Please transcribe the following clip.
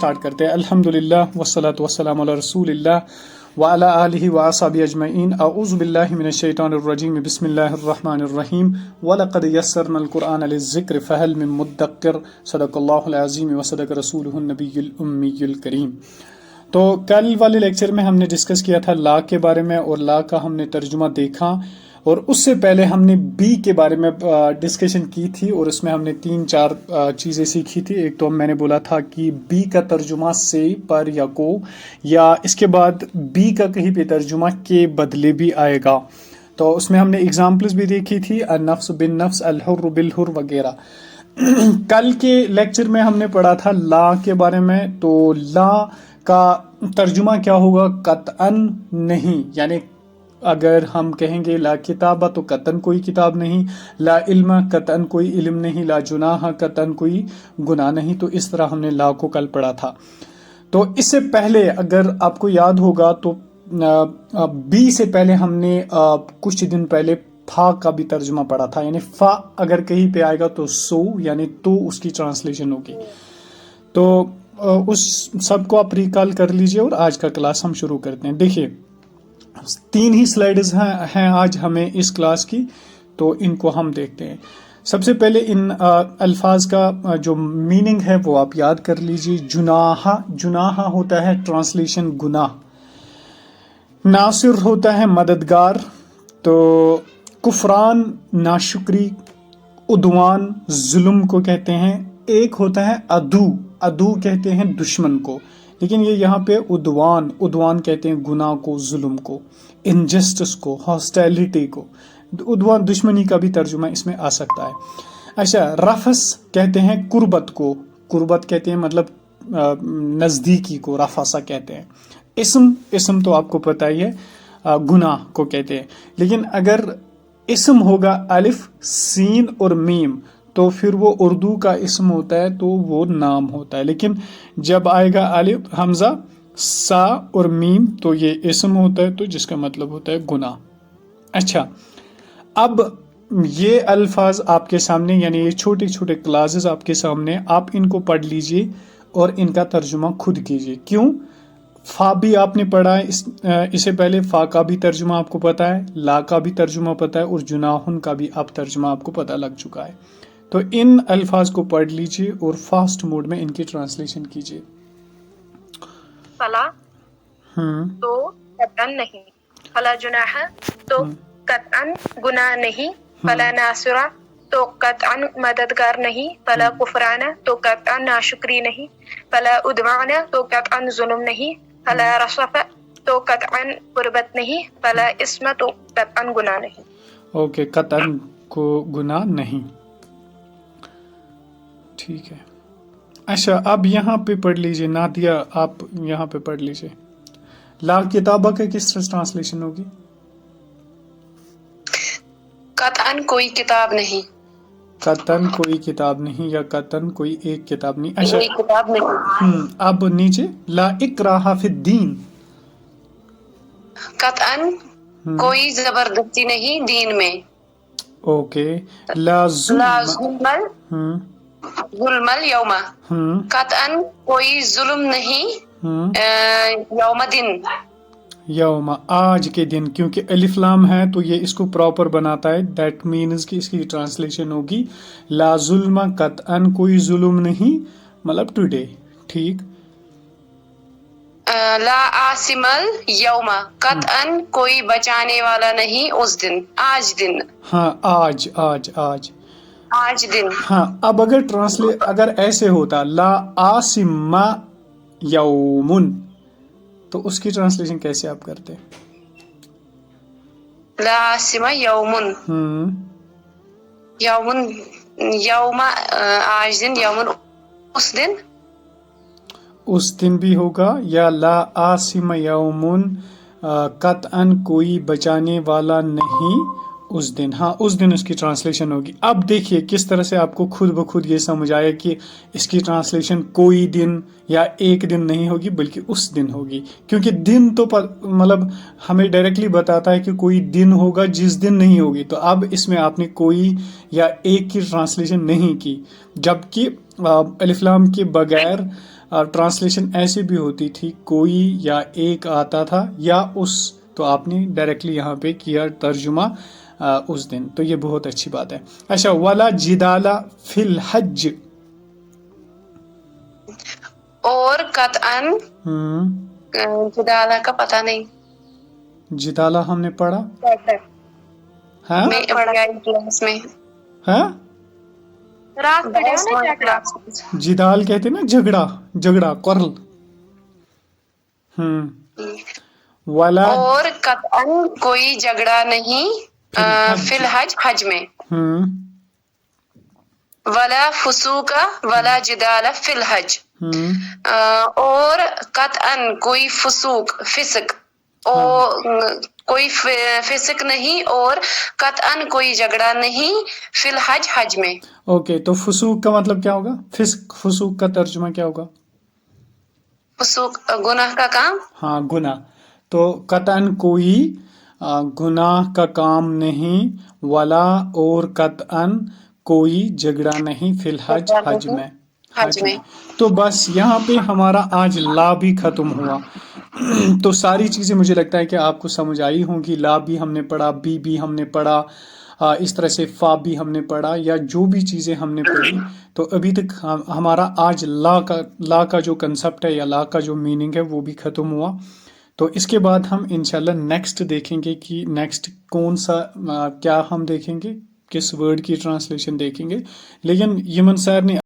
Start کرتے ہیں. الحمدللہ والصلاۃ والسلام علی رسول اللہ وعلی آلہ وصحبہ اجمعین. اعوذ باللہ من الشیطان الرجیم. بسم اللہ الرحمن الرحیم. وَلَقَدْ يَسَّرْنَا الْقُرْآنَ لِلذِّكْرِ فَهَلْ مِن مُدَّكِّرٍ. صدق اللہ العظیم وصدق رسولہ النبی الأمی الکریم. تو کل والے لیکچر میں ہم نے ڈسکس کیا تھا لا کے بارے میں، اور لا کا ہم نے ترجمہ دیکھا، اور اس سے پہلے ہم نے بی کے بارے میں ڈسکشن کی تھی، اور اس میں ہم نے 3-4 چیزیں سیکھی تھی. ایک تو میں نے بولا تھا کہ بی کا ترجمہ سے، پر یا کو، یا اس کے بعد بی کا کہیں پہ ترجمہ کے بدلے بھی آئے گا. تو اس میں ہم نے اگزامپلز بھی دیکھی تھی، النفس بالنفس، الحر بالحر وغیرہ. کل کے لیکچر میں ہم نے پڑھا تھا لا کے بارے میں. تو لا کا ترجمہ کیا ہوگا؟ قطعاً نہیں. یعنی اگر ہم کہیں گے لا کتابہ تو قطعاً کوئی کتاب نہیں، لا علم قطعاً کوئی علم نہیں، لا جناح قطعاً کوئی گناہ نہیں. تو اس طرح ہم نے لا کو کل پڑھا تھا. تو اس سے پہلے اگر آپ کو یاد ہوگا تو بی سے پہلے ہم نے کچھ دن پہلے فا کا بھی ترجمہ پڑھا تھا. یعنی فا اگر کہیں پہ آئے گا تو سو، یعنی تو اس کی ٹرانسلیشن ہوگی. تو اس سب کو آپ ریکال کر لیجئے، اور آج کا کلاس ہم شروع کرتے ہیں. دیکھیے 3 ہی سلائیڈز ہیں آج ہمیں اس کلاس کی، تو ان کو ہم دیکھتے ہیں. سب سے پہلے ان الفاظ کا جو میننگ ہے وہ آپ یاد کر لیجئے. جناح، جناح ہوتا ہے ٹرانسلیشن گناہ. ناصر ہوتا ہے مددگار. تو کفران ناشکری، عدوان ظلم کو کہتے ہیں. ایک ہوتا ہے عدو، عدو کہتے ہیں دشمن کو، لیکن یہ یہاں پہ عدوان، عدوان کہتے ہیں گناہ کو، ظلم کو، انجسٹس کو، ہاسٹیلٹی کو. عدوان دشمنی کا بھی ترجمہ اس میں آ سکتا ہے. اچھا، رفس کہتے ہیں قربت کو، قربت کہتے ہیں مطلب نزدیکی کو، رفسا کہتے ہیں. اسم تو آپ کو پتہ ہی ہے گناہ کو کہتے ہیں. لیکن اگر اسم ہوگا الف سین اور میم تو پھر وہ اردو کا اسم ہوتا ہے، تو وہ نام ہوتا ہے. لیکن جب آئے گا الف حمزہ سا اور میم تو یہ اسم ہوتا ہے، تو جس کا مطلب ہوتا ہے گناہ. اچھا، اب یہ الفاظ آپ کے سامنے، یعنی یہ چھوٹے چھوٹے کلاسز آپ کے سامنے، آپ ان کو پڑھ لیجئے اور ان کا ترجمہ خود کیجئے. کیوں؟ فا بھی آپ نے پڑھا ہے اسے پہلے، فا کا بھی ترجمہ آپ کو پتا ہے، لا کا بھی ترجمہ پتا ہے، اور جناحن کا بھی ترجمہ آپ کو پتہ لگ چکا ہے. تو ان الفاظ کو پڑھ لیجئے اور فاسٹ موڈ میں ان کی ٹرانسلیشن کیجئے. فلا تو قطعاً نہیں، فلا جناح تو قطعاً گناہ نہیں، فلا ناصرہ تو قطعاً مددگار نہیں، فلا کفران تو قطعاً ناشکری نہیں، فلا عدوان تو قطعاً ظلم نہیں، فلا رصف تو قطعاً قربت نہیں، فلا اسم تو قطعاً گناہ نہیں. اوکے، قطعاً کو گناہ نہیں. ٹھیک ہے. اچھا، اب یہاں پہ پڑھ لیجئے نادیہ، آپ یہاں پہ پڑھ لیجئے. لا کتابہ کا کس طرح ٹرانسلیشن ہوگی؟ قطعاً کوئی کتاب نہیں، قطعاً کوئی کتاب نہیں، یا قطعاً کوئی ایک کتاب نہیں. اچھا، کوئی کتاب نہیں. اب نیچے لا اکراہ فی الدین. قطعاً کوئی زبردستی نہیں دین میں. اوکے. لا ظلم. ظلم الیوم. قطعاً کوئی ظلم نہیں یوم دن. یوم آج کے دن، کیونکہ الف لام ہے تو یہ اس کو پراپر بناتا ہے. دیٹ مینز کہ اس کی ٹرانسلیشن ہوگی لا ظلم، قطعاً کوئی ظلم نہیں، مطلب ٹوڈے. ٹھیک. لا عاصم الیوم. قطعاً کوئی بچانے والا نہیں اس دن، آج دن. ہاں، آج آج آج آج دن. ہاں. اب اگر ایسے ہوتا لا عاصم یومن، تو اس کی ٹرانسلیشن کیسے آپ کرتے؟ لا عاصم یومن. یومن، یوم آج دن، یومن اس دن. اس دن بھی ہوگا، یا لا عاصم یومن قطعاً کوئی بچانے والا نہیں اس دن. ہاں، اس دن اس کی ٹرانسلیشن ہوگی. اب دیکھیے کس طرح سے آپ کو خود بخود یہ سمجھ آئے کہ اس کی ٹرانسلیشن کوئی دن یا ایک دن نہیں ہوگی، بلکہ اس دن ہوگی. کیونکہ دن تو مطلب ہمیں ڈائریکٹلی بتاتا ہے کہ کوئی دن ہوگا جس دن نہیں ہوگی. تو اب اس میں آپ نے کوئی یا ایک کی ٹرانسلیشن نہیں کی، جبکہ الف لام کے بغیر ٹرانسلیشن ایسے بھی ہوتی تھی کوئی یا ایک آتا تھا یا اس، تو آپ نے ڈائریکٹلی یہاں پہ کیا ترجمہ اس دن، تو یہ بہت اچھی بات ہے. اچھا ولا جدالا فی الحج. اور قطعاً جدالہ کا پتہ نہیں. جدالہ ہم نے پڑھا ہاں میں کلاس میں ہاں رات پڑھے ہو نا کلاس میں. جدال کہتے ہیں نا جھگڑا قرل. ولا اور قطعاً کوئی جھگڑا نہیں فی الحج حج میں. ولا فسوق ولا جدال فی الحج. اور قطعاً کوئی فسوق فسق اور کوئی فسق نہیں اور قطعاً کوئی جھگڑا نہیں فی الحج حج میں. اوکے تو فسوق کا مطلب کیا ہوگا؟ فسوق کا ترجمہ کیا ہوگا؟ فسوق گناہ کا کام. ہاں گناہ. تو قطعاً کوئی گناہ کا کام نہیں، ولا اور قطعاً کوئی جھگڑا نہیں فی الحج حج میں. تو بس یہاں پہ ہمارا آج لا بھی ختم ہوا. تو ساری چیزیں مجھے لگتا ہے کہ آپ کو سمجھ آئی ہوں گی. لا بھی ہم نے پڑھا، بھی ہم نے پڑھا، اس طرح سے فا بھی ہم نے پڑھا، یا جو بھی چیزیں ہم نے پڑھی. تو ابھی تک ہمارا آج لا کا جو کنسپٹ ہے یا لا کا جو میننگ ہے وہ بھی ختم ہوا. تو اس کے بعد ہم انشاءاللہ نیکسٹ دیکھیں گے کہ نیکسٹ کون سا کیا ہم دیکھیں گے، کس ورڈ کی ٹرانسلیشن دیکھیں گے. لیکن یمن سر نے